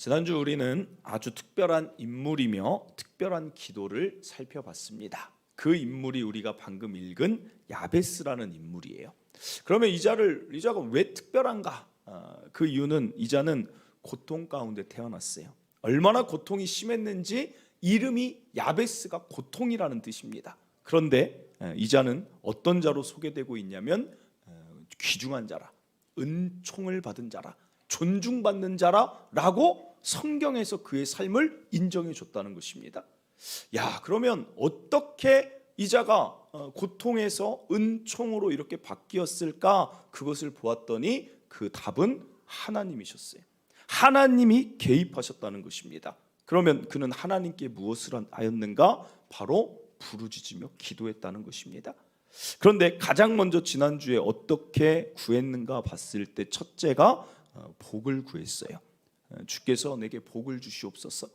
지난주 우리는 아주 특별한 인물이며 특별한 기도를 살펴봤습니다. 그 인물이 우리가 방금 읽은 야베스라는 인물이에요. 그러면 이 자가 왜 특별한가? 그 이유는 이 자는 고통 가운데 태어났어요. 얼마나 고통이 심했는지 이름이 야베스가 고통이라는 뜻입니다. 그런데 이 자는 어떤 자로 소개되고 있냐면 귀중한 자라, 은총을 받은 자라, 존중받는 자라라고 성경에서 그의 삶을 인정해 줬다는 것입니다. 그러면 어떻게 이 자가 고통에서 은총으로 이렇게 바뀌었을까? 그것을 보았더니 그 답은 하나님이셨어요. 하나님이 개입하셨다는 것입니다. 그러면 그는 하나님께 무엇을 하였는가? 바로 부르짖으며 기도했다는 것입니다. 그런데 가장 먼저 지난주에 어떻게 구했는가 봤을 때 첫째가 복을 구했어요. 주께서 내게 복을 주시옵소서.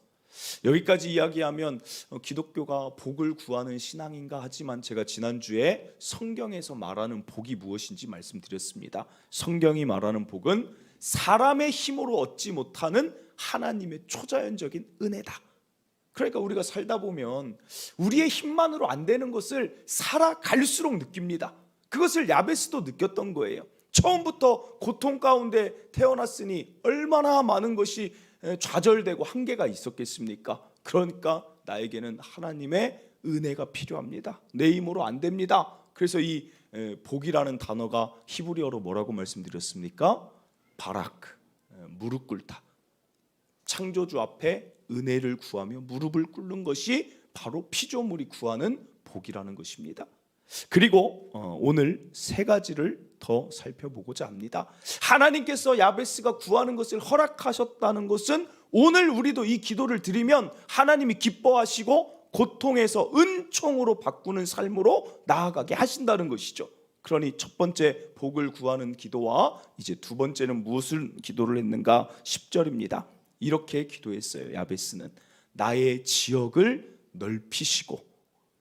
여기까지 이야기하면 기독교가 복을 구하는 신앙인가 하지만 제가 지난주에 성경에서 말하는 복이 무엇인지 말씀드렸습니다. 성경이 말하는 복은 사람의 힘으로 얻지 못하는 하나님의 초자연적인 은혜다. 그러니까 우리가 살다 보면 우리의 힘만으로 안 되는 것을 살아갈수록 느낍니다. 그것을 야베스도 느꼈던 거예요. 처음부터 고통 가운데 태어났으니 얼마나 많은 것이 좌절되고 한계가 있었겠습니까? 그러니까 나에게는 하나님의 은혜가 필요합니다. 내 힘으로 안 됩니다. 그래서 이 복이라는 단어가 히브리어로 뭐라고 말씀드렸습니까? 바라크, 무릎 꿇다. 창조주 앞에 은혜를 구하며 무릎을 꿇는 것이 바로 피조물이 구하는 복이라는 것입니다. 그리고 오늘 세 가지를 더 살펴보고자 합니다. 하나님께서 야베스가 구하는 것을 허락하셨다는 것은 오늘 우리도 이 기도를 드리면 하나님이 기뻐하시고 고통에서 은총으로 바꾸는 삶으로 나아가게 하신다는 것이죠. 그러니 첫 번째 복을 구하는 기도와 이제 두 번째는 무엇을 기도를 했는가? 10절입니다. 이렇게 기도했어요. 야베스는 나의 지역을 넓히시고,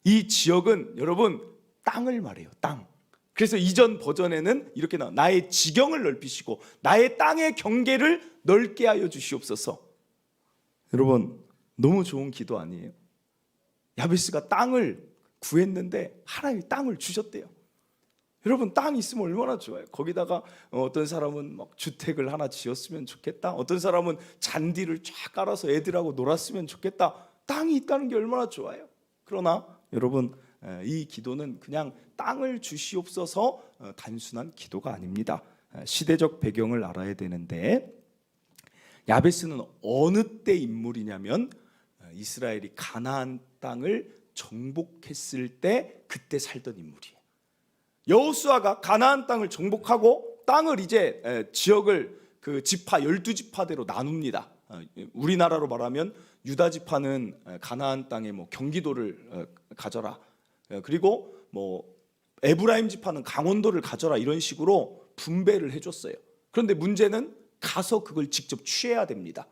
이 지역은 여러분 땅을 말해요. 땅. 그래서 이전 버전에는 이렇게 나와. 나의 지경을 넓히시고 나의 땅의 경계를 넓게 하여 주시옵소서. 여러분 너무 좋은 기도 아니에요? 야베스가 땅을 구했는데 하나님이 땅을 주셨대요. 여러분 땅 있으면 얼마나 좋아요. 거기다가 어떤 사람은 막 주택을 하나 지었으면 좋겠다. 어떤 사람은 잔디를 쫙 깔아서 애들하고 놀았으면 좋겠다. 땅이 있다는 게 얼마나 좋아요. 그러나 여러분 이 기도는 그냥 땅을 주시옵소서 단순한 기도가 아닙니다. 시대적 배경을 알아야 되는데 야베스는 어느 때 인물이냐면 이스라엘이 가나안 땅을 정복했을 때 그때 살던 인물이에요. 여호수아가 가나안 땅을 정복하고 땅을 이제 지역을 그 지파 12지파대로 나눕니다. 우리나라로 말하면 유다 지파는 가나안 땅에 뭐 경기도를 가져라. 그리고 뭐 에브라임 지파는 강원도를 가져라. 이런 식으로 분배를 해줬어요. 그런데 문제는 가서 그걸 직접 취해야 됩니다.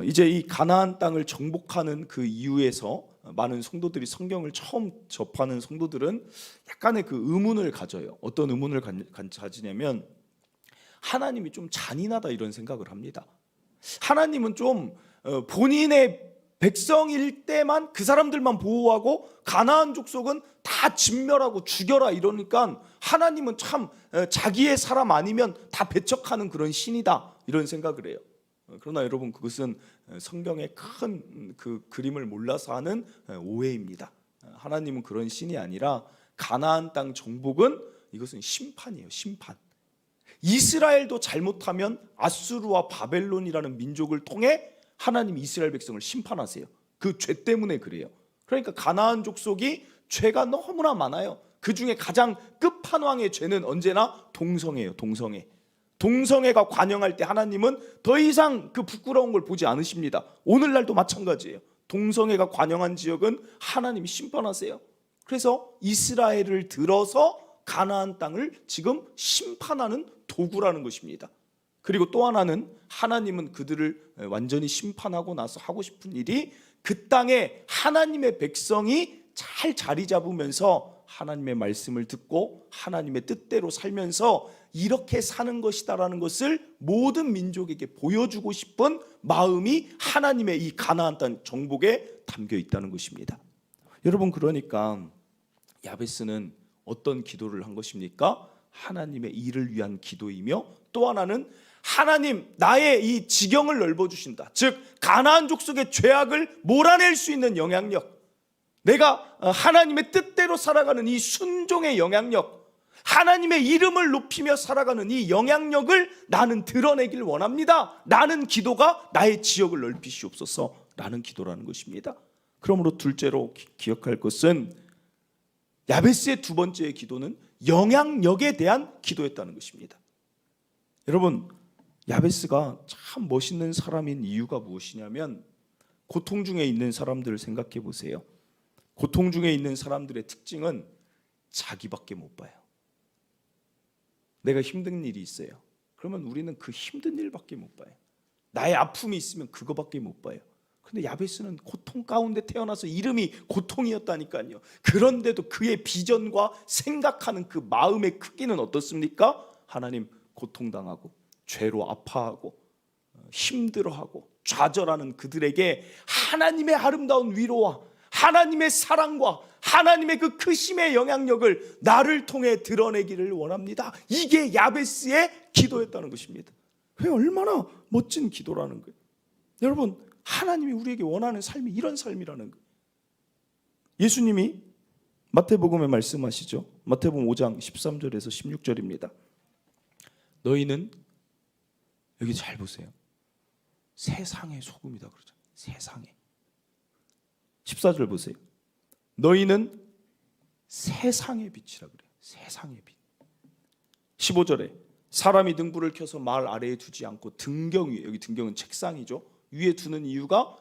이제 이 가나안 땅을 정복하는 그 이유에서 많은 성도들이 성경을 처음 접하는 성도들은 약간의 그 의문을 가져요. 어떤 의문을 가지냐면 하나님이 좀 잔인하다 이런 생각을 합니다. 하나님은 좀 본인의 백성일 때만 그 사람들만 보호하고 가나안 족속은 다 진멸하고 죽여라 이러니까 하나님은 참 자기의 사람 아니면 다 배척하는 그런 신이다 이런 생각을 해요. 그러나 여러분 그것은 성경의 큰 그 그림을 몰라서 하는 오해입니다. 하나님은 그런 신이 아니라 가나안 땅 정복은 이것은 심판이에요. 심판. 이스라엘도 잘못하면 아수르와 바벨론이라는 민족을 통해 하나님이 이스라엘 백성을 심판하세요. 그 죄 때문에 그래요. 그러니까 가나안 족속이 죄가 너무나 많아요. 그 중에 가장 끝판왕의 죄는 언제나 동성애예요. 동성애. 동성애가 관영할 때 하나님은 더 이상 그 부끄러운 걸 보지 않으십니다. 오늘날도 마찬가지예요. 동성애가 관영한 지역은 하나님이 심판하세요. 그래서 이스라엘을 들어서 가나안 땅을 지금 심판하는 도구라는 것입니다. 그리고 또 하나는 하나님은 그들을 완전히 심판하고 나서 하고 싶은 일이 그 땅에 하나님의 백성이 잘 자리 잡으면서 하나님의 말씀을 듣고 하나님의 뜻대로 살면서 이렇게 사는 것이다라는 것을 모든 민족에게 보여주고 싶은 마음이 하나님의 이 가나안 땅 정복에 담겨 있다는 것입니다. 여러분, 그러니까 야베스는 어떤 기도를 한 것입니까? 하나님의 일을 위한 기도이며, 또 하나는 하나님, 나의 이 지경을 넓어주신다, 즉 가나안 족속의 죄악을 몰아낼 수 있는 영향력, 내가 하나님의 뜻대로 살아가는 이 순종의 영향력, 하나님의 이름을 높이며 살아가는 이 영향력을 나는 드러내길 원합니다. 라는 기도가 나의 지역을 넓히시옵소서 라는 기도라는 것입니다. 그러므로 둘째로 기억할 것은 야베스의 두 번째의 기도는 영향력에 대한 기도였다는 것입니다. 여러분, 야베스가 참 멋있는 사람인 이유가 무엇이냐면, 고통 중에 있는 사람들을 생각해 보세요. 고통 중에 있는 사람들의 특징은 자기밖에 못 봐요. 내가 힘든 일이 있어요. 그러면 우리는 그 힘든 일밖에 못 봐요. 나의 아픔이 있으면 그거밖에 못 봐요. 근데 야베스는 고통 가운데 태어나서 이름이 고통이었다니까요. 그런데도 그의 비전과 생각하는 그 마음의 크기는 어떻습니까? 하나님, 고통당하고 죄로 아파하고 힘들어하고 좌절하는 그들에게 하나님의 아름다운 위로와 하나님의 사랑과 하나님의 그 크심의 영향력을 나를 통해 드러내기를 원합니다. 이게 야베스의 기도였다는 것입니다. 왜 얼마나 멋진 기도라는 거예요. 여러분, 하나님이 우리에게 원하는 삶이 이런 삶이라는 거예요. 예수님이 마태복음에 말씀하시죠. 마태복음 5장 13절에서 16절입니다. 너희는, 여기 잘 보세요, 세상의 소금이다 그러죠. 세상에. 14절 보세요. 너희는 세상의 빛이라 그래요. 세상의 빛. 15절에 사람이 등불을 켜서 마을 아래에 두지 않고 등경 위에, 여기 등경은 책상이죠, 위에 두는 이유가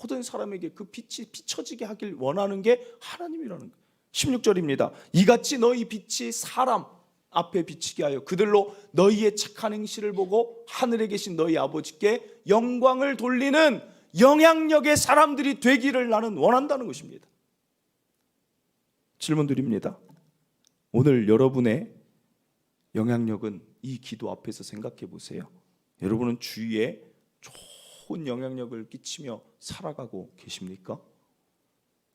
모든 사람에게 그 빛이 비춰지게 하길 원하는 게 하나님이라는 거예요. 16절입니다. 이같이 너희 빛이 사람 앞에 비치게 하여 그들로 너희의 착한 행실을 보고 하늘에 계신 너희 아버지께 영광을 돌리는 영향력의 사람들이 되기를 나는 원한다는 것입니다. 질문 드립니다. 오늘 여러분의 영향력은 이 기도 앞에서 생각해 보세요. 여러분은 주위에 좋은 영향력을 끼치며 살아가고 계십니까?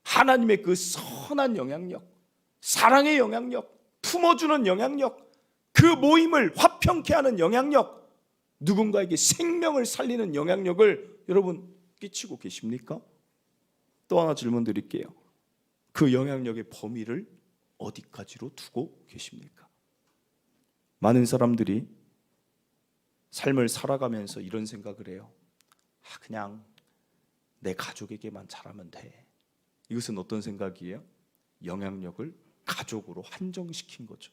하나님의 그 선한 영향력, 사랑의 영향력, 품어주는 영향력, 그 모임을 화평케 하는 영향력, 누군가에게 생명을 살리는 영향력을 여러분 끼치고 계십니까? 또 하나 질문 드릴게요. 그 영향력의 범위를 어디까지로 두고 계십니까? 많은 사람들이 삶을 살아가면서 이런 생각을 해요. 그냥 내 가족에게만 잘하면 돼. 이것은 어떤 생각이에요? 영향력을 가족으로 한정시킨 거죠.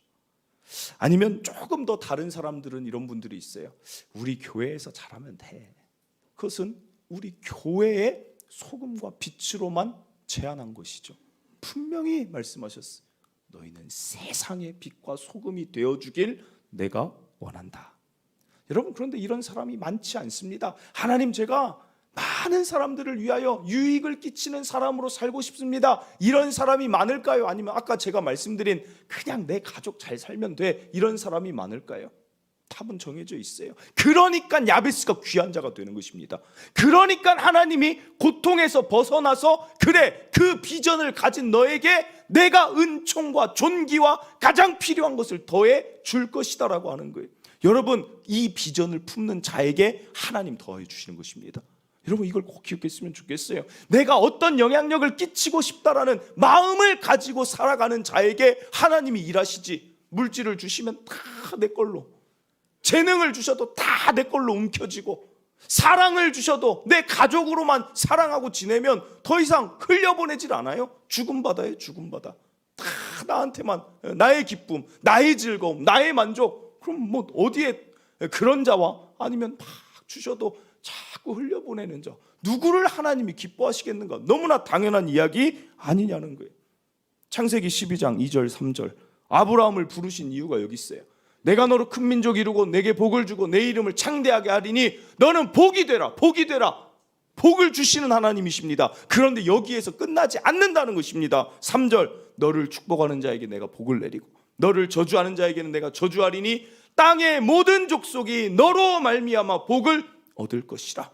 아니면 조금 더 다른 사람들은 이런 분들이 있어요. 우리 교회에서 잘하면 돼. 그것은 우리 교회의 소금과 빛으로만 제한한 것이죠. 분명히 말씀하셨어요. 너희는 세상의 빛과 소금이 되어주길 내가 원한다. 여러분, 그런데 이런 사람이 많지 않습니다. 하나님, 제가 많은 사람들을 위하여 유익을 끼치는 사람으로 살고 싶습니다. 이런 사람이 많을까요? 아니면 아까 제가 말씀드린 그냥 내 가족 잘 살면 돼, 이런 사람이 많을까요? 답은 정해져 있어요. 그러니까 야베스가 귀한 자가 되는 것입니다. 그러니까 하나님이 고통에서 벗어나서 그래, 그 비전을 가진 너에게 내가 은총과 존귀와 가장 필요한 것을 더해 줄 것이다 라고 하는 거예요. 여러분, 이 비전을 품는 자에게 하나님 더해 주시는 것입니다. 여러분, 이걸 꼭 기억했으면 좋겠어요. 내가 어떤 영향력을 끼치고 싶다라는 마음을 가지고 살아가는 자에게 하나님이 일하시지, 물질을 주시면 다 내 걸로, 재능을 주셔도 다 내 걸로 움켜쥐고, 사랑을 주셔도 내 가족으로만 사랑하고 지내면 더 이상 흘려보내질 않아요. 죽음받아요. 죽음받아. 다 나한테만, 나의 기쁨, 나의 즐거움, 나의 만족. 그럼 뭐 어디에 그런 자와 아니면 막 주셔도 자꾸 흘려보내는 자, 누구를 하나님이 기뻐하시겠는가? 너무나 당연한 이야기 아니냐는 거예요. 창세기 12장 2절 3절 아브라함을 부르신 이유가 여기 있어요. 내가 너로 큰 민족 이루고 내게 복을 주고 내 이름을 창대하게 하리니 너는 복이 되라. 복이 되라. 복을 주시는 하나님이십니다. 그런데 여기에서 끝나지 않는다는 것입니다. 3절 너를 축복하는 자에게 내가 복을 내리고 너를 저주하는 자에게는 내가 저주하리니 땅의 모든 족속이 너로 말미암아 복을 얻을 것이라.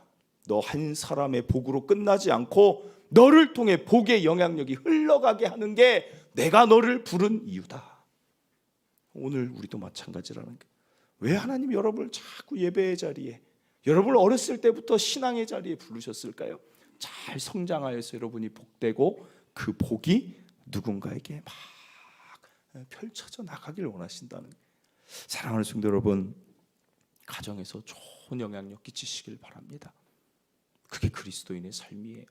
너 한 사람의 복으로 끝나지 않고 너를 통해 복의 영향력이 흘러가게 하는 게 내가 너를 부른 이유다. 오늘 우리도 마찬가지라는 게, 왜 하나님이 여러분을 자꾸 예배의 자리에, 여러분을 어렸을 때부터 신앙의 자리에 부르셨을까요? 잘 성장하여서 여러분이 복되고 그 복이 누군가에게 막 펼쳐져 나가길 원하신다는 거예요. 사랑하는 성도 여러분, 가정에서 좋은 영향력 끼치시길 바랍니다. 그게 그리스도인의 삶이에요.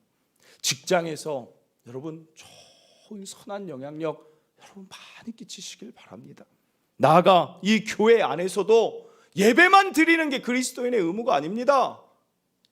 직장에서 여러분 좋은 선한 영향력 여러분 많이 끼치시길 바랍니다. 나아가 이 교회 안에서도 예배만 드리는 게 그리스도인의 의무가 아닙니다.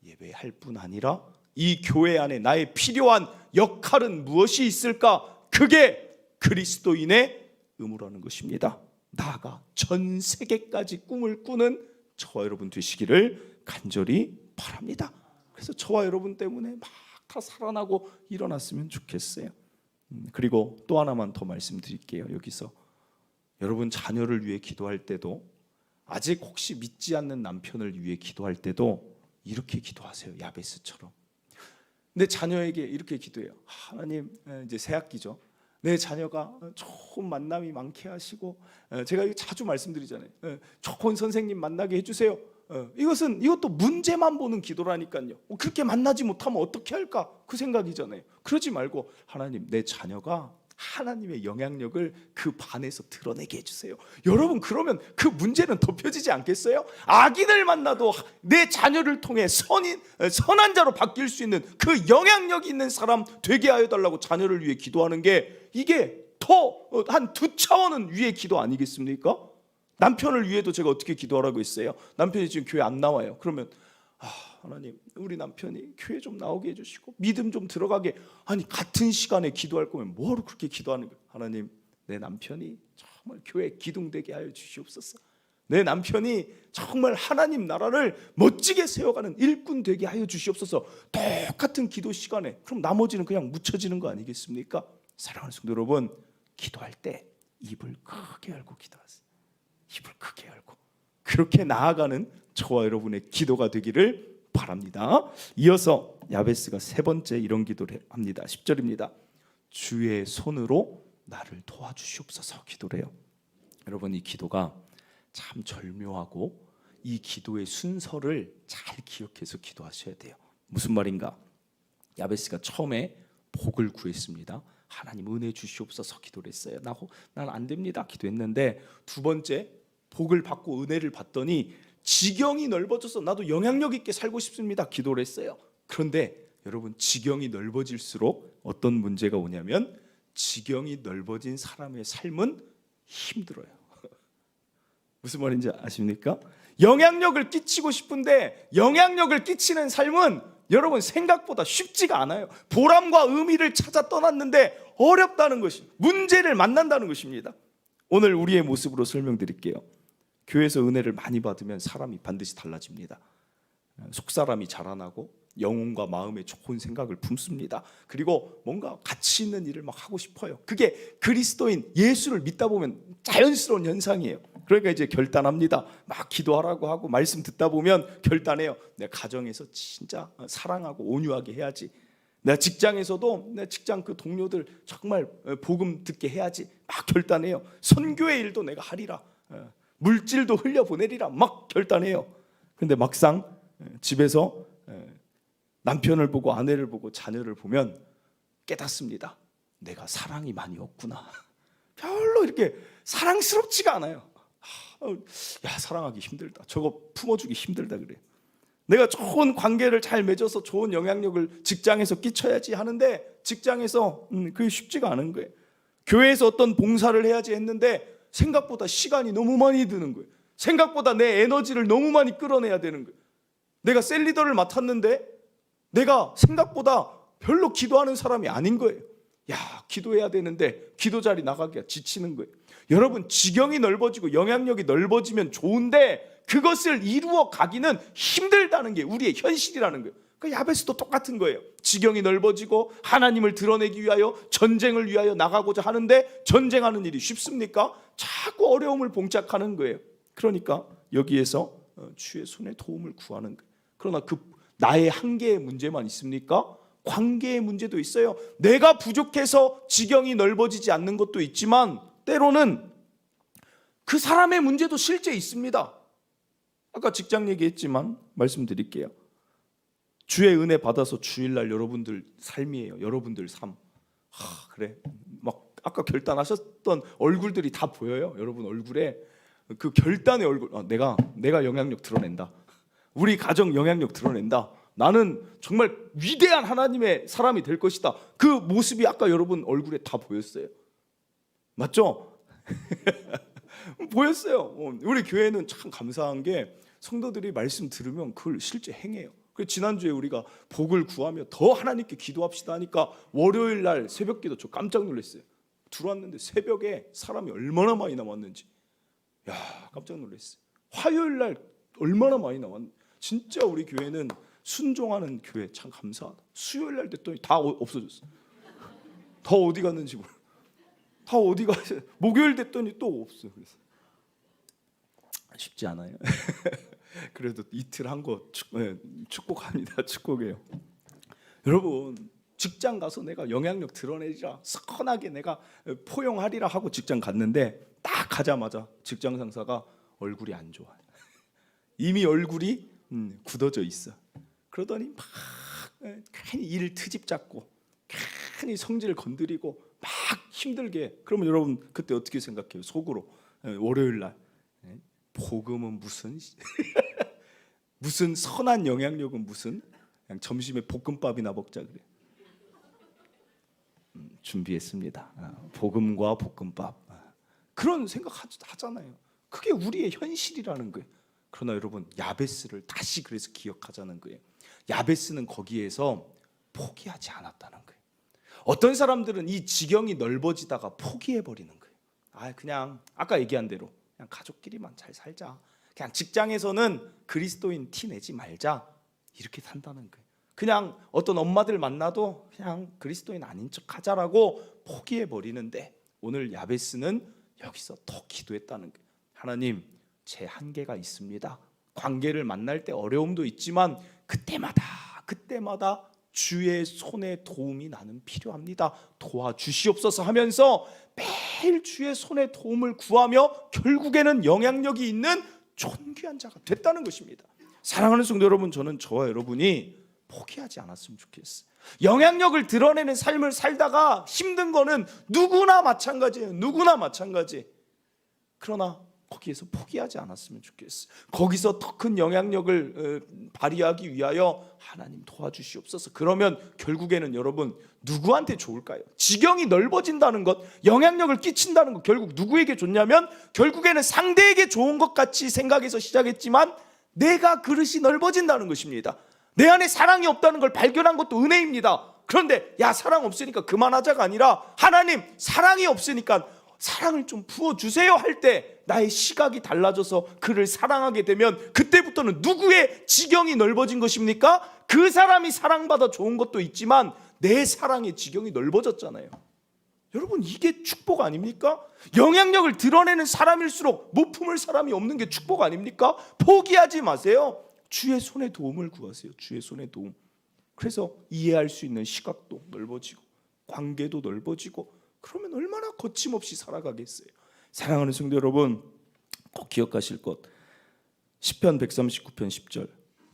예배할 뿐 아니라 이 교회 안에 나의 필요한 역할은 무엇이 있을까? 그게 그리스도인의 의무라는 것입니다. 나아가 전 세계까지 꿈을 꾸는 저와 여러분 되시기를 간절히 바랍니다. 그래서 저와 여러분 때문에 막 다 살아나고 일어났으면 좋겠어요. 그리고 또 하나만 더 말씀드릴게요. 여기서 여러분 자녀를 위해 기도할 때도, 아직 혹시 믿지 않는 남편을 위해 기도할 때도 이렇게 기도하세요. 야베스처럼. 내 자녀에게 이렇게 기도해요. 하나님, 이제 새 학기죠. 내 자녀가 좋은 만남이 많게 하시고, 제가 자주 말씀드리잖아요. 좋은 선생님 만나게 해주세요. 이것도 문제만 보는 기도라니까요. 그렇게 만나지 못하면 어떻게 할까? 그 생각이잖아요. 그러지 말고 하나님, 내 자녀가 하나님의 영향력을 그 반에서 드러내게 해주세요. 여러분, 그러면 그 문제는 덮여지지 않겠어요? 악인을 만나도 내 자녀를 통해 선한 자로 바뀔 수 있는 그 영향력 있는 사람 되게 하여 달라고 자녀를 위해 기도하는 게, 이게 더 한 두 차원은 위의 기도 아니겠습니까? 남편을 위해도 제가 어떻게 기도하라고 했어요? 남편이 지금 교회 안 나와요. 그러면 하나님, 우리 남편이 교회 좀 나오게 해주시고 믿음 좀 들어가게. 아니, 같은 시간에 기도할 거면 뭐하러 그렇게 기도하는 거예요? 하나님, 내 남편이 정말 교회 기둥되게 하여 주시옵소서. 내 남편이 정말 하나님 나라를 멋지게 세워가는 일꾼 되게 하여 주시옵소서. 똑같은 기도 시간에. 그럼 나머지는 그냥 묻혀지는 거 아니겠습니까? 사랑하는 성도 여러분, 기도할 때 입을 크게 열고 기도하세요. 입을 크게 열고 그렇게 나아가는 저와 여러분의 기도가 되기를 바랍니다. 이어서 야베스가 세 번째 이런 기도를 합니다. 10절입니다. 주의 손으로 나를 도와주시옵소서 기도를 해요. 여러분, 이 기도가 참 절묘하고 이 기도의 순서를 잘 기억해서 기도하셔야 돼요. 무슨 말인가? 야베스가 처음에 복을 구했습니다. 하나님 은혜 주시옵소서 기도를 했어요. 난 안 됩니다 기도했는데, 두 번째 복을 받고 은혜를 받더니 지경이 넓어져서 나도 영향력 있게 살고 싶습니다 기도를 했어요. 그런데 여러분, 지경이 넓어질수록 어떤 문제가 오냐면, 지경이 넓어진 사람의 삶은 힘들어요. 무슨 말인지 아십니까? 영향력을 끼치고 싶은데 영향력을 끼치는 삶은 여러분 생각보다 쉽지가 않아요. 보람과 의미를 찾아 떠났는데 어렵다는 것이, 문제를 만난다는 것입니다. 오늘 우리의 모습으로 설명드릴게요. 교회에서 은혜를 많이 받으면 사람이 반드시 달라집니다. 속사람이 자라나고 영혼과 마음에 좋은 생각을 품습니다. 그리고 뭔가 가치 있는 일을 막 하고 싶어요. 그게 그리스도인 예수를 믿다 보면 자연스러운 현상이에요. 그러니까 이제 결단합니다. 막 기도하라고 하고 말씀 듣다 보면 결단해요. 내 가정에서 진짜 사랑하고 온유하게 해야지. 내 직장에서도 내 직장 그 동료들 정말 복음 듣게 해야지. 막 결단해요. 선교의 일도 내가 하리라. 물질도 흘려보내리라. 막 결단해요. 근데 막상 집에서 남편을 보고 아내를 보고 자녀를 보면 깨닫습니다. 내가 사랑이 많이 없구나. 별로 이렇게 사랑스럽지가 않아요. 야, 사랑하기 힘들다. 저거 품어주기 힘들다 그래요. 내가 좋은 관계를 잘 맺어서 좋은 영향력을 직장에서 끼쳐야지 하는데 직장에서 그게 쉽지가 않은 거예요. 교회에서 어떤 봉사를 해야지 했는데 생각보다 시간이 너무 많이 드는 거예요. 생각보다 내 에너지를 너무 많이 끌어내야 되는 거예요. 내가 셀리더를 맡았는데 내가 생각보다 별로 기도하는 사람이 아닌 거예요. 야, 기도해야 되는데 기도 자리 나가기가 지치는 거예요. 여러분, 지경이 넓어지고 영향력이 넓어지면 좋은데 그것을 이루어 가기는 힘들다는 게 우리의 현실이라는 거예요. 그 야베스도 똑같은 거예요. 지경이 넓어지고 하나님을 드러내기 위하여 전쟁을 위하여 나가고자 하는데 전쟁하는 일이 쉽습니까? 자꾸 어려움을 봉착하는 거예요. 그러니까 여기에서 주의 손에 도움을 구하는 거예요. 그러나 그 나의 한계의 문제만 있습니까? 관계의 문제도 있어요. 내가 부족해서 지경이 넓어지지 않는 것도 있지만 때로는 그 사람의 문제도 실제 있습니다. 아까 직장 얘기했지만 말씀드릴게요. 주의 은혜 받아서 주일날 여러분들 삶이에요. 여러분들 삶. 그래. 막 아까 결단하셨던 얼굴들이 다 보여요. 여러분 얼굴에 그 결단의 얼굴. 내가 영향력 드러낸다. 우리 가정 영향력 드러낸다. 나는 정말 위대한 하나님의 사람이 될 것이다. 그 모습이 아까 여러분 얼굴에 다 보였어요. 맞죠? 보였어요. 우리 교회는 참 감사한 게 성도들이 말씀 들으면 그걸 실제 행해요. 지난주에 우리가 복을 구하며 더 하나님께 기도합시다 하니까 월요일 날 새벽 기도 저 깜짝 놀랐어요. 들어왔는데 새벽에 사람이 얼마나 많이 나왔는지 깜짝 놀랐어요. 화요일 날 얼마나 많이 나왔는지. 진짜 우리 교회는 순종하는 교회 참 감사하다. 수요일 날 됐더니 다 없어졌어. 다 어디 갔는지 몰라. 다 어디 가서 목요일 됐더니 또 없어. 그래서 쉽지 않아요. 그래도 이틀 한 거 축복합니다. 축복해요. 여러분 직장 가서 내가 영향력 드러내리라 선하게 내가 포용하리라 하고 직장 갔는데 딱 가자마자 직장 상사가 얼굴이 안 좋아. 이미 얼굴이 굳어져 있어. 그러더니 막 괜히 일 트집 잡고 괜히 성질 건드리고 막 힘들게. 그러면 여러분 그때 어떻게 생각해요? 속으로 월요일 날 복음은 무슨 무슨 선한 영향력은 무슨 그냥 점심에 볶음밥이나 먹자 그래. 준비했습니다. 복음과 볶음밥. 그런 생각 하잖아요. 그게 우리의 현실이라는 거예요. 그러나 여러분 야베스를 다시 그래서 기억하자는 거예요. 야베스는 거기에서 포기하지 않았다는 거예요. 어떤 사람들은 이 지경이 넓어지다가 포기해버리는 거예요. 그냥 아까 얘기한 대로 그냥 가족끼리만 잘 살자. 그냥 직장에서는 그리스도인 티 내지 말자. 이렇게 산다는 거예요. 그냥 어떤 엄마들 만나도 그냥 그리스도인 아닌 척 하자라고 포기해버리는데 오늘 야베스는 여기서 더 기도했다는 거예요. 하나님 제 한계가 있습니다. 관계를 만날 때 어려움도 있지만 그때마다 주의 손에 도움이 나는 필요합니다. 도와주시옵소서 하면서 매일 주의 손에 도움을 구하며 결국에는 영향력이 있는 존귀한 자가 됐다는 것입니다. 사랑하는 성도 여러분, 저는 저와 여러분이 포기하지 않았으면 좋겠어요. 영향력을 드러내는 삶을 살다가 힘든 거는 누구나 마찬가지예요. 누구나 마찬가지. 그러나 거기에서 포기하지 않았으면 좋겠어요. 거기서 더 큰 영향력을 발휘하기 위하여 하나님 도와주시옵소서. 그러면 결국에는 여러분 누구한테 좋을까요? 지경이 넓어진다는 것, 영향력을 끼친다는 것 결국 누구에게 좋냐면 결국에는 상대에게 좋은 것 같이 생각해서 시작했지만 내가 그릇이 넓어진다는 것입니다. 내 안에 사랑이 없다는 걸 발견한 것도 은혜입니다. 그런데 사랑 없으니까 그만하자가 아니라 하나님 사랑이 없으니까 사랑을 좀 부어주세요 할 때 나의 시각이 달라져서 그를 사랑하게 되면 그때부터는 누구의 지경이 넓어진 것입니까? 그 사람이 사랑받아 좋은 것도 있지만 내 사랑의 지경이 넓어졌잖아요. 여러분 이게 축복 아닙니까? 영향력을 드러내는 사람일수록 못 품을 사람이 없는 게 축복 아닙니까? 포기하지 마세요. 주의 손에 도움을 구하세요. 주의 손에 도움. 그래서 이해할 수 있는 시각도 넓어지고 관계도 넓어지고 그러면 얼마나 거침없이 살아가겠어요. 사랑하는 성도 여러분 꼭 기억하실 것 시편 139편 10절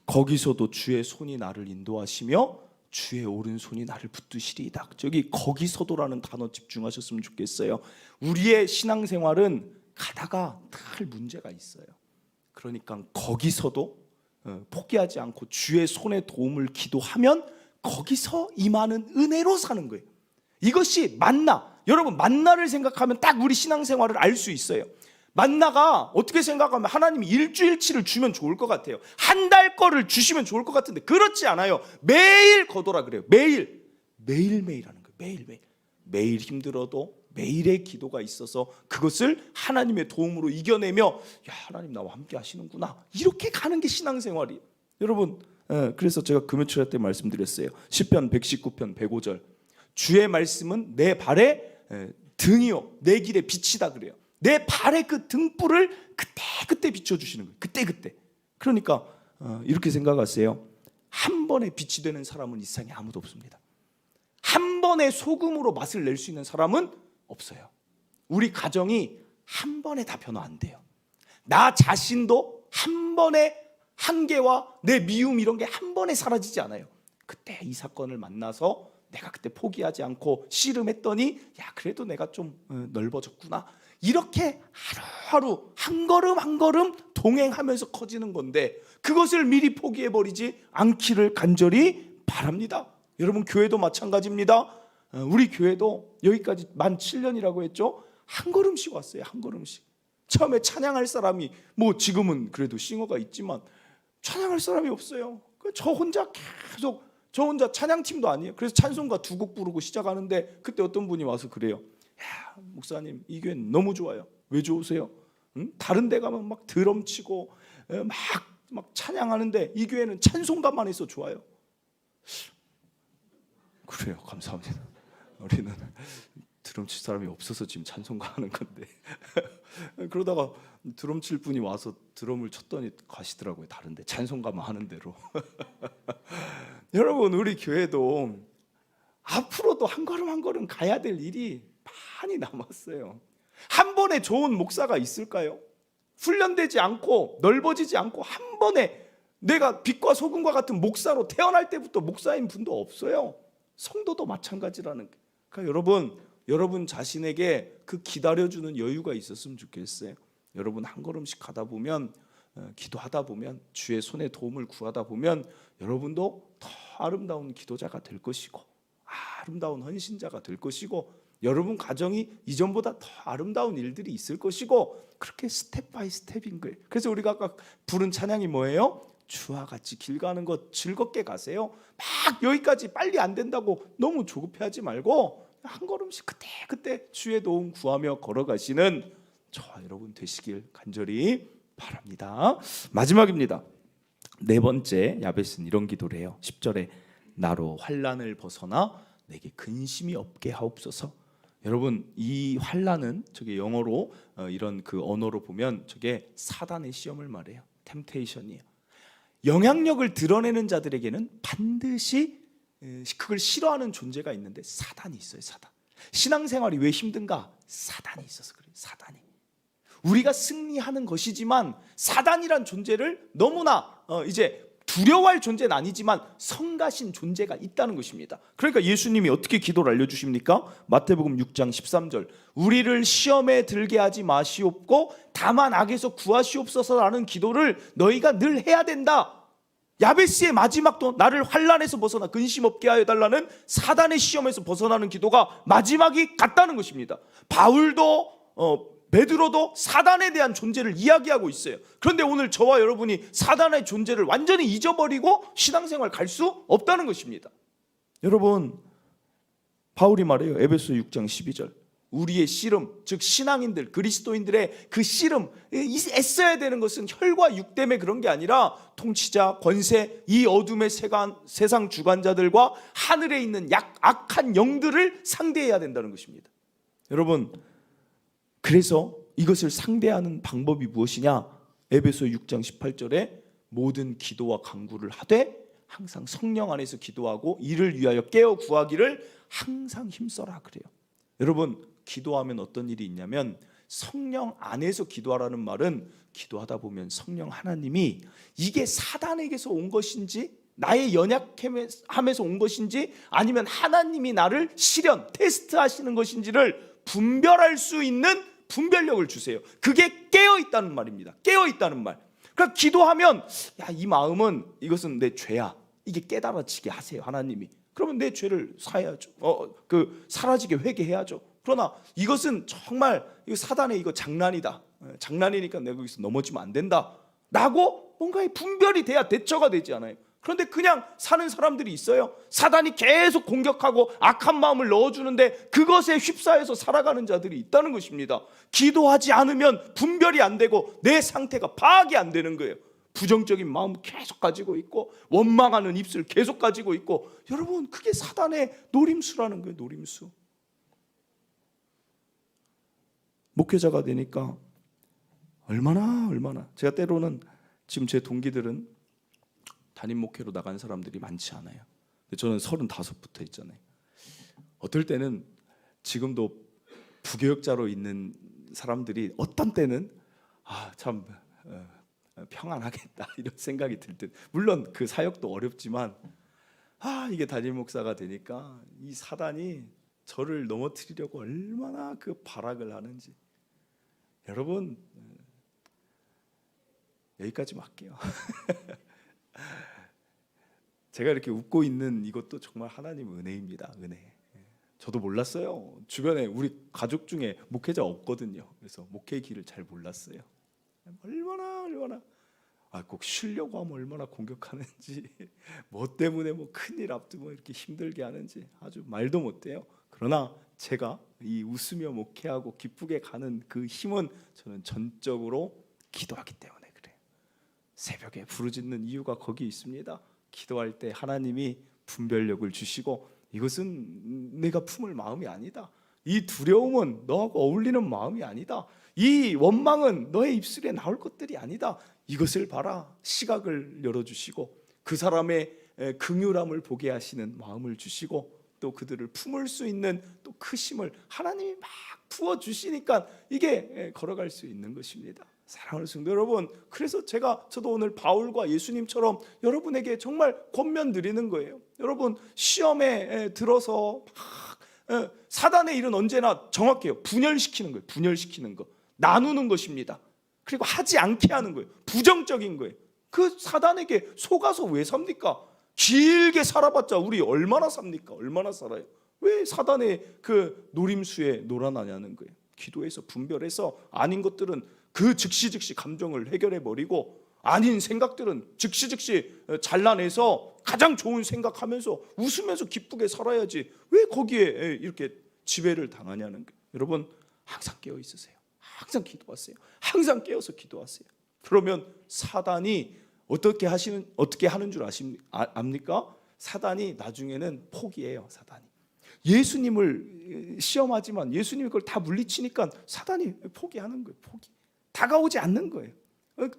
거기서도 주의 손이 나를 인도하시며 주의 오른손이 나를 붙드시리이다. 저기 거기서도라는 단어 집중하셨으면 좋겠어요. 우리의 신앙생활은 가다가 늘 문제가 있어요. 그러니까 거기서도 포기하지 않고 주의 손에 도움을 기도하면 거기서 임하는 은혜로 사는 거예요. 이것이 만나. 여러분 만나를 생각하면 딱 우리 신앙생활을 알 수 있어요. 만나가 어떻게 생각하면 하나님이 일주일치를 주면 좋을 것 같아요. 한 달 거를 주시면 좋을 것 같은데 그렇지 않아요. 매일 거둬라 그래요. 매일매일 하는 거예요. 매일 힘들어도 매일의 기도가 있어서 그것을 하나님의 도움으로 이겨내며 하나님 나와 함께 하시는구나 이렇게 가는 게 신앙생활이에요. 여러분 그래서 제가 금요철 때 말씀드렸어요. 시편 119편 105절. 주의 말씀은 내 발의 등이요 내 길의 빛이다 그래요. 내 발의 그 등불을 그때 비춰주시는 거예요. 그때. 그러니까 이렇게 생각하세요. 한 번에 빛이 되는 사람은 이 세상에 아무도 없습니다. 한 번에 소금으로 맛을 낼 수 있는 사람은 없어요. 우리 가정이 한 번에 다 변화 안 돼요. 나 자신도 한 번에 한계와 내 미움 이런 게 한 번에 사라지지 않아요. 그때 이 사건을 만나서 내가 그때 포기하지 않고 씨름했더니 야 그래도 내가 좀 넓어졌구나. 이렇게 하루하루 한 걸음 한 걸음 동행하면서 커지는 건데 그것을 미리 포기해버리지 않기를 간절히 바랍니다. 여러분 교회도 마찬가지입니다. 우리 교회도 여기까지 만 7년이라고 했죠. 한 걸음씩 왔어요. 한 걸음씩. 처음에 찬양할 사람이 뭐 지금은 그래도 싱어가 있지만 찬양할 사람이 없어요. 저 혼자 찬양팀도 아니에요. 그래서 찬송가 2곡 부르고 시작하는데 그때 어떤 분이 와서 그래요. 야, 목사님 이 교회는 너무 좋아요. 왜 좋으세요? 다른 데 가면 막 드럼 치고 막 찬양하는데 이 교회는 찬송가만 해서 좋아요. 그래요. 감사합니다. 우리는 드럼 칠 사람이 없어서 지금 찬송가 하는 건데 그러다가 드럼 칠 분이 와서 드럼을 쳤더니 가시더라고요. 다른데 찬송가만 하는 대로. 여러분 우리 교회도 앞으로도 한 걸음 한 걸음 가야 될 일이 많이 남았어요. 한 번에 좋은 목사가 있을까요? 훈련되지 않고 넓어지지 않고 한 번에 내가 빛과 소금과 같은 목사로 태어날 때부터 목사인 분도 없어요. 성도도 마찬가지라는 거예요. 그러니까 여러분 자신에게 그 기다려주는 여유가 있었으면 좋겠어요. 여러분 한 걸음씩 가다 보면 기도하다 보면 주의 손에 도움을 구하다 보면 여러분도 더 아름다운 기도자가 될 것이고 아름다운 헌신자가 될 것이고 여러분 가정이 이전보다 더 아름다운 일들이 있을 것이고 그렇게 스텝 바이 스텝인 거예요. 그래서 우리가 아까 부른 찬양이 뭐예요? 주와 같이 길 가는 것 즐겁게 가세요. 막 여기까지 빨리 안 된다고 너무 조급해하지 말고 한 걸음씩 그때 주의 도움 구하며 걸어가시는 저와 여러분 되시길 간절히 바랍니다. 마지막입니다. 4번째 야베스는 이런 기도를 해요. 10절에 나로 환난을 벗어나 내게 근심이 없게 하옵소서. 여러분 이 환난은 저게 영어로 이런 그 언어로 보면 저게 사단의 시험을 말해요. 템테이션이에요. 영향력을 드러내는 자들에게는 반드시 그걸 싫어하는 존재가 있는데 사단이 있어요. 사단. 신앙생활이 왜 힘든가? 사단이 있어서 그래요. 사단이. 우리가 승리하는 것이지만 사단이란 존재를 너무나 이제 두려워할 존재는 아니지만 성가신 존재가 있다는 것입니다. 그러니까 예수님이 어떻게 기도를 알려주십니까? 마태복음 6장 13절 우리를 시험에 들게 하지 마시옵고 다만 악에서 구하시옵소서라는 기도를 너희가 늘 해야 된다. 야베스의 마지막도 나를 환난에서 벗어나 근심 없게 하여 달라는 사단의 시험에서 벗어나는 기도가 마지막이 같다는 것입니다. 바울도 베드로도 사단에 대한 존재를 이야기하고 있어요. 그런데 오늘 저와 여러분이 사단의 존재를 완전히 잊어버리고 신앙생활 갈 수 없다는 것입니다. 여러분 바울이 말해요. 에베소 6장 12절 우리의 씨름 즉 신앙인들 그리스도인들의 그 씨름 애써야 되는 것은 혈과 육 때문에 그런 게 아니라 통치자 권세 이 어둠의 세상 주관자들과 하늘에 있는 악한 영들을 상대해야 된다는 것입니다. 여러분 그래서 이것을 상대하는 방법이 무엇이냐? 에베소 6장 18절에 모든 기도와 간구를 하되 항상 성령 안에서 기도하고 이를 위하여 깨어 구하기를 항상 힘써라 그래요. 여러분 기도하면 어떤 일이 있냐면 성령 안에서 기도하라는 말은 기도하다 보면 성령 하나님이 이게 사단에게서 온 것인지 나의 연약함에서 온 것인지 아니면 하나님이 나를 시련 테스트하시는 것인지를 분별할 수 있는 분별력을 주세요. 그게 깨어있다는 말입니다. 깨어있다는 말. 그러니까 기도하면 야, 이 마음은 이것은 내 죄야. 이게 깨달아지게 하세요. 하나님이. 그러면 내 죄를 사야죠. 사라지게 회개해야죠. 그러나 이것은 정말 이거 사단의 이거 장난이다. 장난이니까 내가 여기서 넘어지면 안 된다. 라고 뭔가의 분별이 돼야 대처가 되지 않아요. 그런데 그냥 사는 사람들이 있어요. 사단이 계속 공격하고 악한 마음을 넣어주는데 그것에 휩싸여서 살아가는 자들이 있다는 것입니다. 기도하지 않으면 분별이 안 되고 내 상태가 파악이 안 되는 거예요. 부정적인 마음 계속 가지고 있고 원망하는 입술 계속 가지고 있고, 여러분 그게 사단의 노림수라는 거예요. 노림수. 목회자가 되니까 얼마나 제가 때로는 지금 제 동기들은 담임 목회로 나간 사람들이 많지 않아요. 저는 35부터 있잖아요. 어떨 때는 지금도 부교역자로 있는 사람들이 어떤 때는 참 평안하겠다 이런 생각이 들 때, 물론 그 사역도 어렵지만 이게 담임 목사가 되니까 이 사단이 저를 넘어뜨리려고 얼마나 그 발악을 하는지. 여러분 여기까지만 할게요. 제가 이렇게 웃고 있는 이것도 정말 하나님 은혜입니다. 은혜. 저도 몰랐어요. 주변에 우리 가족 중에 목회자 없거든요. 그래서 목회 길을 잘 몰랐어요. 얼마나 꼭 쉬려고 하면 얼마나 공격하는지, 뭐 때문에 뭐 큰일 앞두고 이렇게 힘들게 하는지 아주 말도 못해요. 그러나 제가 이 웃으며 목회하고 기쁘게 가는 그 힘은 저는 전적으로 기도하기 때문에 그래요. 새벽에 부르짖는 이유가 거기 있습니다. 기도할 때 하나님이 분별력을 주시고, 이것은 내가 품을 마음이 아니다. 이 두려움은 너하고 어울리는 마음이 아니다. 이 원망은 너의 입술에 나올 것들이 아니다. 이것을 봐라. 시각을 열어주시고 그 사람의 긍휼함을 보게 하시는 마음을 주시고, 또 그들을 품을 수 있는 또 크심을 하나님이 막 부어주시니까 이게 걸어갈 수 있는 것입니다. 사랑하는 성도 여러분, 그래서 저도 오늘 바울과 예수님처럼 여러분에게 정말 권면 드리는 거예요. 여러분 시험에 들어서 막 사단의 일은 언제나 정확해요. 분열시키는 거예요. 분열시키는 거, 나누는 것입니다. 그리고 하지 않게 하는 거예요. 부정적인 거예요. 그 사단에게 속아서 왜 삽니까? 길게 살아봤자 우리 얼마나 삽니까? 얼마나 살아요? 왜 사단의 그 노림수에 놀아나냐는 거예요. 기도해서 분별해서 아닌 것들은 그 즉시 감정을 해결해 버리고, 아닌 생각들은 즉시 잘라내서 가장 좋은 생각하면서 웃으면서 기쁘게 살아야지 왜 거기에 이렇게 지배를 당하냐는 거예요. 여러분 항상 깨어 있으세요. 항상 기도하세요. 항상 깨어서 기도하세요. 그러면 사단이 어떻게 하는 줄 압니까? 사단이 나중에는 포기해요. 사단이 예수님을 시험하지만 예수님이 그걸 다 물리치니까 사단이 포기하는 거예요. 다가오지 않는 거예요.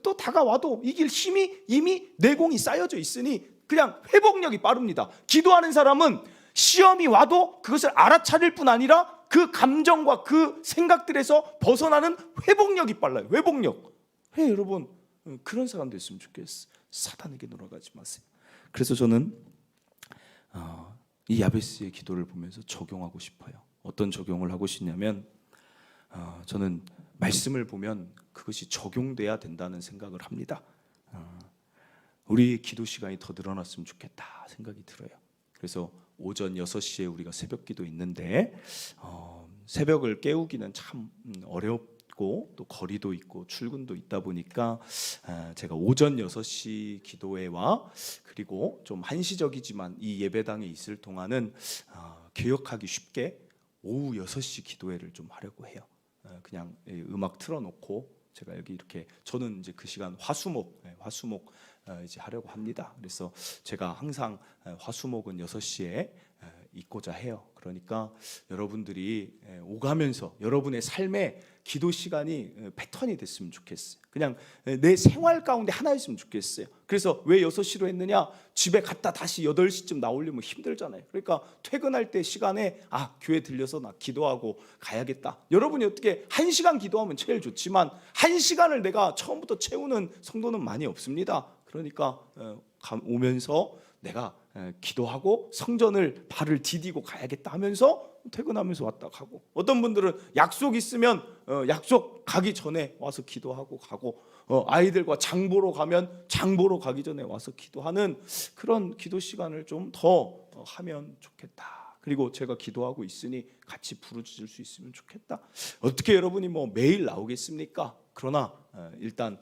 또 다가와도 이길 힘이 이미 내공이 쌓여져 있으니 그냥 회복력이 빠릅니다. 기도하는 사람은 시험이 와도 그것을 알아차릴 뿐 아니라 그 감정과 그 생각들에서 벗어나는 회복력이 빨라요. 회복력. 여러분 그런 사람 됐으면 좋겠어요. 사단에게 놀아가지 마세요. 그래서 저는 이 야베스의 기도를 보면서 적용하고 싶어요. 어떤 적용을 하고 싶냐면, 저는 말씀을 보면 그것이 적용돼야 된다는 생각을 합니다. 우리 기도 시간이 더 늘어났으면 좋겠다 생각이 들어요. 그래서 오전 6시에 우리가 새벽 기도 있는데 새벽을 깨우기는 참 어렵고 또 거리도 있고 출근도 있다 보니까 제가 오전 6시 기도회와 그리고 좀 한시적이지만 이 예배당에 있을 동안은 기억하기 쉽게 오후 6시 기도회를 좀 하려고 해요. 그냥 음악 틀어놓고 제가 여기 이렇게, 저는 이제 그 시간 화수목 이제 하려고 합니다. 그래서 제가 항상 화수목은 6시에 있고자 해요. 그러니까 여러분들이 오가면서 여러분의 삶의 기도 시간이 패턴이 됐으면 좋겠어요. 그냥 내 생활 가운데 하나였으면 좋겠어요. 그래서 왜 6시로 했느냐? 집에 갔다 다시 8시쯤 나오려면 힘들잖아요. 그러니까 퇴근할 때 시간에 교회 들려서 나 기도하고 가야겠다. 여러분이 어떻게 1시간 기도하면 제일 좋지만 1시간을 내가 처음부터 채우는 성도는 많이 없습니다. 그러니까 오면서 내가 기도하고 성전을 발을 디디고 가야겠다 하면서 퇴근하면서 왔다 가고, 어떤 분들은 약속 있으면 약속 가기 전에 와서 기도하고 가고, 아이들과 장 보러 가면 장 보러 가기 전에 와서 기도하는 그런 기도 시간을 좀 더 하면 좋겠다 그리고 제가 기도하고 있으니 같이 부르짖을 수 있으면 좋겠다. 어떻게 여러분이 뭐 매일 나오겠습니까? 그러나 일단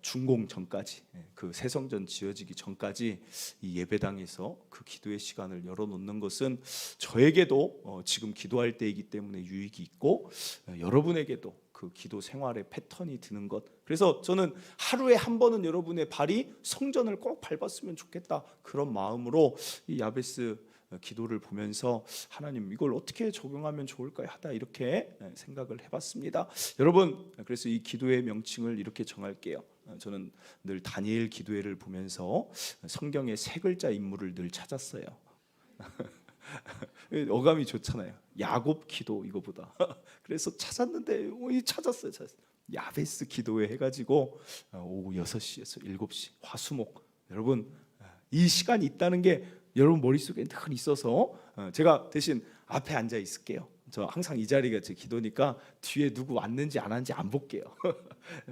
준공 전까지, 그 새성전 지어지기 전까지 이 예배당에서 그 기도의 시간을 열어놓는 것은 저에게도 지금 기도할 때이기 때문에 유익이 있고, 여러분에게도 그 기도 생활의 패턴이 드는 것. 그래서 저는 하루에 한 번은 여러분의 발이 성전을 꼭 밟았으면 좋겠다, 그런 마음으로 이 야베스 기도를 보면서 하나님 이걸 어떻게 적용하면 좋을까요 하다 이렇게 생각을 해봤습니다. 여러분, 그래서 이 기도의 명칭을 이렇게 정할게요. 저는 늘 다니엘 기도회를 보면서 성경의 세 글자 인물을 늘 찾았어요. 어감이 좋잖아요. 야곱 기도 이거보다. 그래서 찾았는데 찾았어요. 야베스 기도회 해가지고 오후 6시에서 7시 화수목, 여러분 이 시간이 있다는 게 여러분 머릿속에 늘 있어서 제가 대신 앞에 앉아 있을게요. 저 항상 이 자리가 제 기도니까 뒤에 누구 왔는지 안 왔는지 안 볼게요.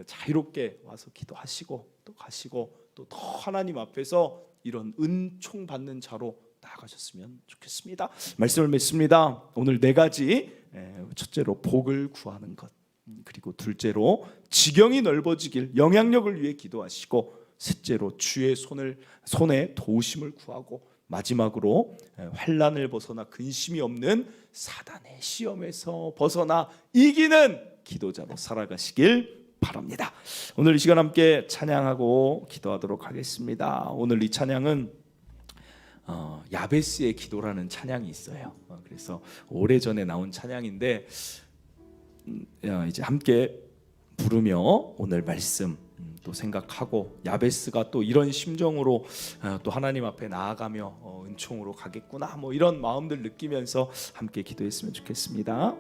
자유롭게 와서 기도하시고 또 가시고 또 더 하나님 앞에서 이런 은총 받는 자로 나아가셨으면 좋겠습니다. 말씀을 맺습니다. 오늘 4가지, 첫째로 복을 구하는 것, 그리고 둘째로 지경이 넓어지길 영향력을 위해 기도하시고, 셋째로 주의 손에 도우심을 구하고, 마지막으로 환난을 벗어나 근심이 없는 사단의 시험에서 벗어나 이기는 기도자로 살아가시길 바랍니다. 오늘 이 시간 함께 찬양하고 기도하도록 하겠습니다. 오늘 이 찬양은 야베스의 기도라는 찬양이 있어요. 그래서 오래전에 나온 찬양인데 이제 함께 부르며 오늘 말씀 또 생각하고, 야베스가 또 이런 심정으로 또 하나님 앞에 나아가며 은총으로 가겠구나, 뭐 이런 마음들 느끼면서 함께 기도했으면 좋겠습니다.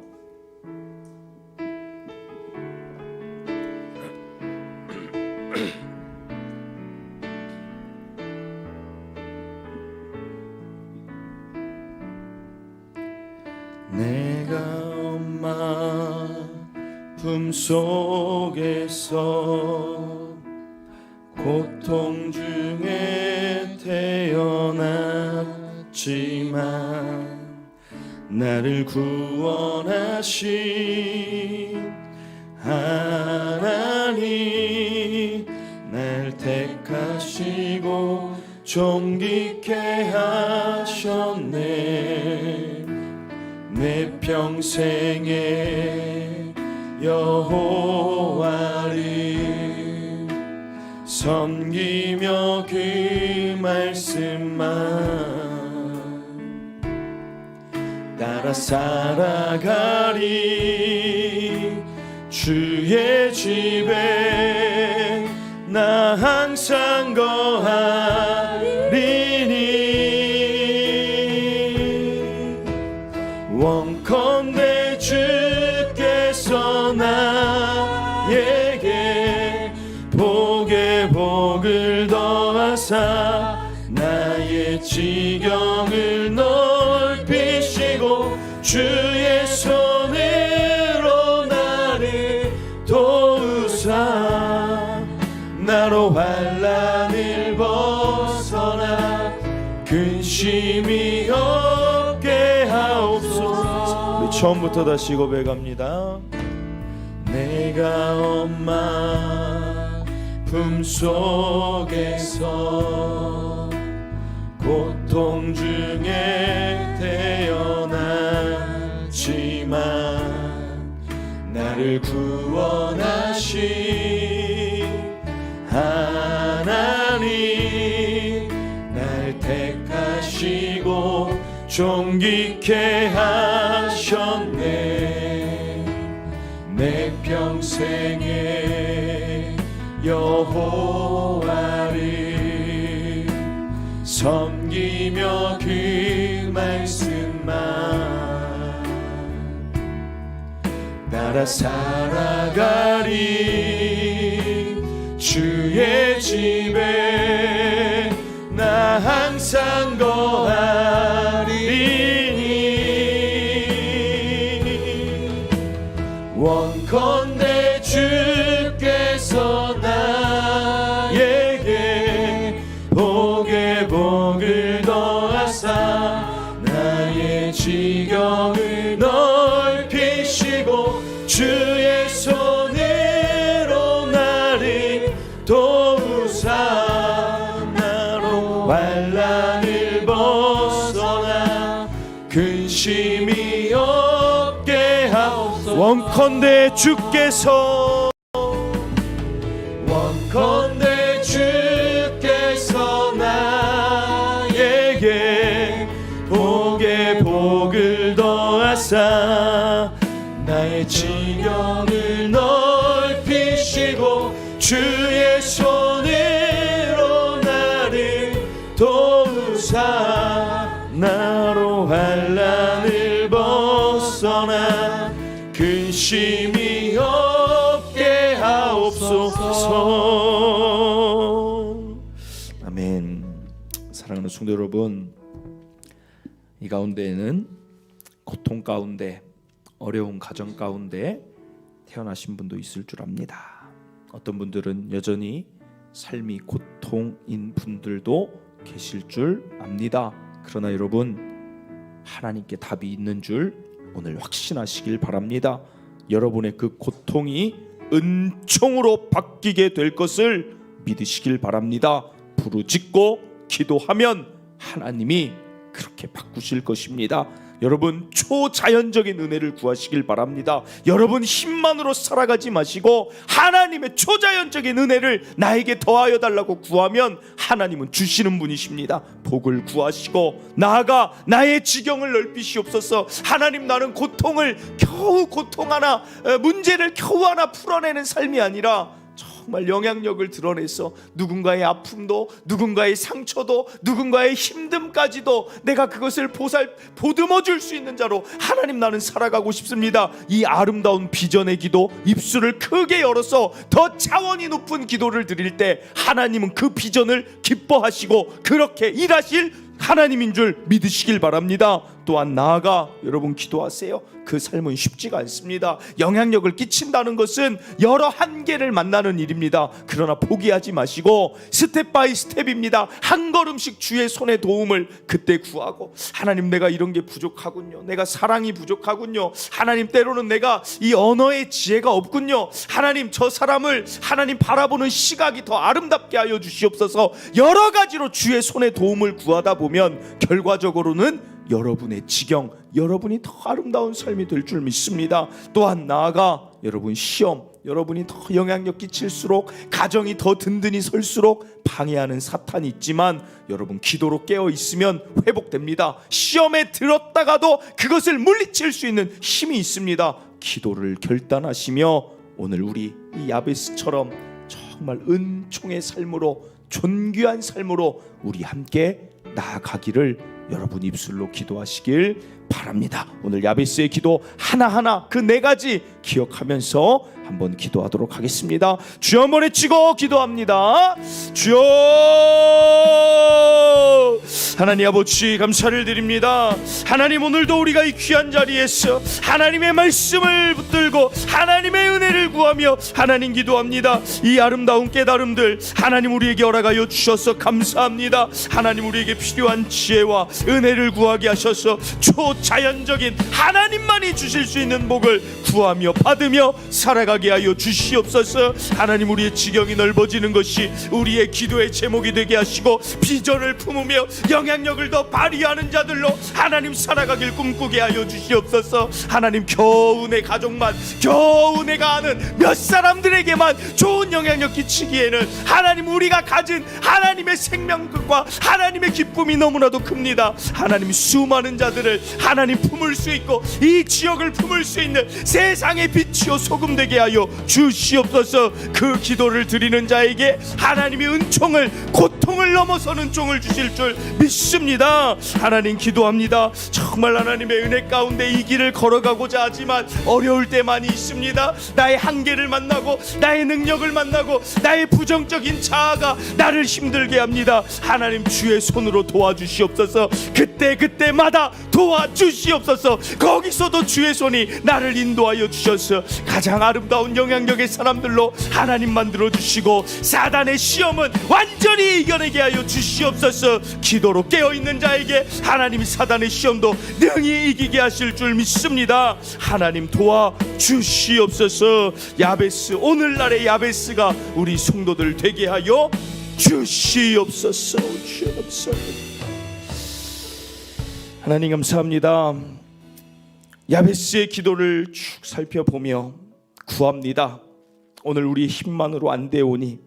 내가 엄마 품속에서 고통 중에 태어났지만 나를 구원하신 하나님, 날 택하시고 존귀케 하셨네. 내 평생에 여호와를 섬기며 그 말씀만 따라 살아가리. 주의 집에 나 항상 거하리니, 원컨대 주께서 나에게 복에 복을 더하사 나의 지경을 넓히시고 주의 손으로 나를 도우사 나로 환난을 벗어나 근심이 없게 하옵소서. 우리 처음부터 다시 고백합니다. 내가 엄마 품속에서 고통 중에 태어났지만 나를 구원하신 하나님, 날 택하시고 존귀케 하셨네. 내 평생에 여호와를 섬기며 그 말씀만 따라 살아가리. 주의 집에 나 항상 거하리니, 원컨대 주께서 나에게 복에 복을 더하사 나의 원컨대 주께서 나에게 복에 복을 더하사 나의 지경을 넓히시고 주의 손으로 나를 도우사 나로 환난을 벗어나 근심이 없게 하옵소서. 아멘. 사랑하는 성도 여러분, 이 가운데에는 고통 가운데, 어려운 가정 가운데 태어나신 분도 있을 줄 압니다. 어떤 분들은 여전히 삶이 고통인 분들도 계실 줄 압니다. 그러나 여러분, 하나님께 답이 있는 줄 오늘 확신하시길 바랍니다. 여러분의 그 고통이 은총으로 바뀌게 될 것을 믿으시길 바랍니다. 부르짖고 기도하면 하나님이 그렇게 바꾸실 것입니다. 여러분, 초자연적인 은혜를 구하시길 바랍니다. 여러분 힘만으로 살아가지 마시고 하나님의 초자연적인 은혜를 나에게 더하여 달라고 구하면 하나님은 주시는 분이십니다. 복을 구하시고 나아가 나의 지경을 넓히시옵소서. 하나님, 나는 고통을 겨우 고통 하나, 문제를 겨우 하나 풀어내는 삶이 아니라 정말 영향력을 드러내서 누군가의 아픔도, 누군가의 상처도, 누군가의 힘듦까지도 내가 그것을 보듬어 줄 수 있는 자로 하나님, 나는 살아가고 싶습니다. 이 아름다운 비전의 기도, 입술을 크게 열어서 더 차원이 높은 기도를 드릴 때 하나님은 그 비전을 기뻐하시고 그렇게 일하실 하나님인 줄 믿으시길 바랍니다. 또한 나아가 여러분 기도하세요. 그 삶은 쉽지가 않습니다. 영향력을 끼친다는 것은 여러 한계를 만나는 일입니다. 그러나 포기하지 마시고 스텝 바이 스텝입니다. 한 걸음씩 주의 손의 도움을 그때 구하고, 하나님, 내가 이런 게 부족하군요. 내가 사랑이 부족하군요. 하나님, 때로는 내가 이 언어의 지혜가 없군요. 하나님, 저 사람을 하나님 바라보는 시각이 더 아름답게 하여 주시옵소서. 여러 가지로 주의 손의 도움을 구하다 보면 결과적으로는 여러분의 지경, 여러분이 더 아름다운 삶이 될 줄 믿습니다. 또한 나아가 여러분 시험, 여러분이 더 영향력 끼칠수록, 가정이 더 든든히 설수록 방해하는 사탄이 있지만 여러분 기도로 깨어 있으면 회복됩니다. 시험에 들었다가도 그것을 물리칠 수 있는 힘이 있습니다. 기도를 결단하시며 오늘 우리 이 야베스처럼 정말 은총의 삶으로, 존귀한 삶으로 우리 함께 나아가기를 여러분 입술로 기도하시길 바랍니다. 오늘 야베스의 기도 하나하나 그 4가지 기억하면서 한번 기도하도록 하겠습니다. 주여, 한번 외치고 기도합니다. 주여, 하나님 아버지 감사를 드립니다. 하나님, 오늘도 우리가 이 귀한 자리에서 하나님의 말씀을 붙들고 하나님의 은혜를 구하며 하나님 기도합니다. 이 아름다운 깨달음들 하나님 우리에게 허락하여 주셔서 감사합니다. 하나님, 우리에게 필요한 지혜와 은혜를 구하게 하셔서 초자연적인 하나님만이 주실 수 있는 복을 구하며 받으며 살아가게 하여 주시옵소서. 하나님, 우리의 지경이 넓어지는 것이 우리의 기도의 제목이 되게 하시고 비전을 품으며 영향력을 더 발휘하는 자들로 하나님 살아가길 꿈꾸게 하여 주시옵소서. 하나님, 겨우 내 가족만, 겨우 내가 아는 몇 사람들에게만 좋은 영향력 끼치기에는 하나님, 우리가 가진 하나님의 생명과 하나님의 기쁨이 너무나도 큽니다. 하나님, 수많은 자들을 하나님 품을 수 있고 이 지역을 품을 수 있는 세상의 빛이요 소금 되게 하여 주시옵소서. 그 기도를 드리는 자에게 하나님의 은총을, 고통을 넘어서는 은총을 주실 줄 믿습니다. 하나님, 기도합니다. 정말 하나님의 은혜 가운데 이 길을 걸어가고자 하지만 어려울 때 많이 있습니다. 나의 한계를 만나고 나의 능력을 만나고 나의 부정적인 자아가 나를 힘들게 합니다. 하나님, 주의 손으로 도와주시옵소서. 그때마다 도와주시옵소서. 거기서도 주의 손이 나를 인도하여 주셔서 가장 아름다운 영향력의 사람들로 하나님 만들어 주시고 사단의 시험은 완전히 이겨내게 하여 주시옵소서. 기도로 깨어있는 자에게 하나님이 사단의 시험도 능히 이기게 하실 줄 믿습니다. 하나님, 도와주시옵소서. 야베스, 오늘날의 야베스가 우리 성도들 되게 하여 주시옵소서. 하나님 감사합니다. 야베스의 기도를 쭉 살펴보며 구합니다. 오늘 우리 힘만으로 안 되오니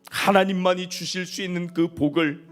하나님만이 주실 수 있는 그 복을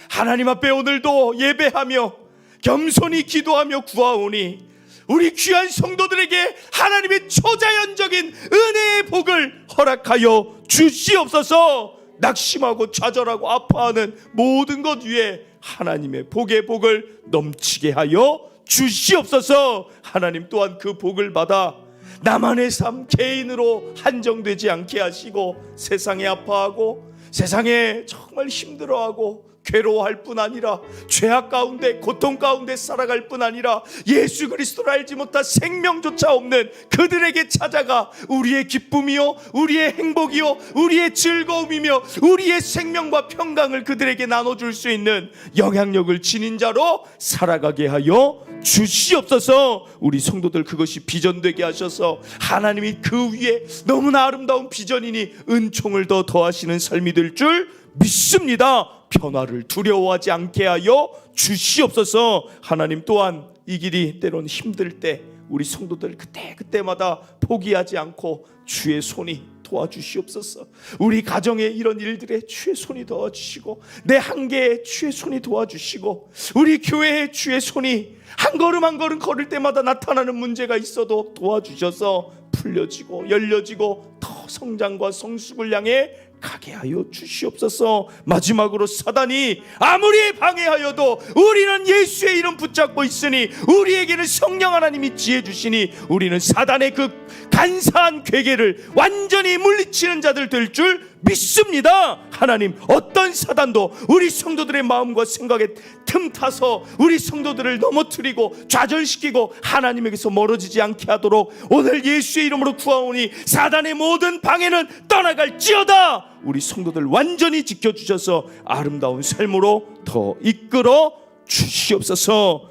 하나님 앞에 오늘도 예배하며 겸손히 기도하며 구하오니 우리 귀한 성도들에게 하나님의 초자연적인 은혜의 복을 허락하여 주시옵소서. 낙심하고 좌절하고 아파하는 모든 것 위에 하나님의 복의 복을 넘치게 하여 주시옵소서. 하나님 또한 그 복을 받아 나만의 삶 개인으로 한정되지 않게 하시고 세상에 아파하고 세상에 정말 힘들어하고 괴로워할 뿐 아니라 죄악 가운데 고통 가운데 살아갈 뿐 아니라 예수 그리스도를 알지 못한 생명조차 없는 그들에게 찾아가 우리의 기쁨이요 우리의 행복이요 우리의 즐거움이며 우리의 생명과 평강을 그들에게 나눠줄 수 있는 영향력을 지닌 자로 살아가게 하여 주시옵소서. 우리 성도들 그것이 비전되게 하셔서 하나님이 그 위에 너무나 아름다운 비전이니 은총을 더 더하시는 삶이 될 줄 믿습니다. 변화를 두려워하지 않게 하여 주시옵소서. 하나님 또한 이 길이 때론 힘들 때 우리 성도들 그때마다 포기하지 않고 주의 손이 도와주시옵소서. 우리 가정에 이런 일들에 주의 손이 도와주시고 내 한계에 주의 손이 도와주시고 우리 교회에 주의 손이 한 걸음 한 걸음 걸을 때마다 나타나는 문제가 있어도 도와주셔서 풀려지고 열려지고 더 성장과 성숙을 향해 가게 하여 주시옵소서. 마지막으로 사단이 아무리 방해하여도 우리는 예수의 이름 붙잡고 있으니 우리에게는 성령 하나님이 지혜 주시니 우리는 사단의 그 간사한 괴계를 완전히 물리치는 자들 될 줄 믿습니다. 하나님 어떤 사단도 우리 성도들의 마음과 생각에 틈타서 우리 성도들을 넘어뜨리고 좌절시키고 하나님에게서 멀어지지 않게 하도록 오늘 예수의 이름으로 구하오니 사단의 모든 방해는 떠나갈지어다. 우리 성도들 완전히 지켜주셔서 아름다운 삶으로 더 이끌어 주시옵소서.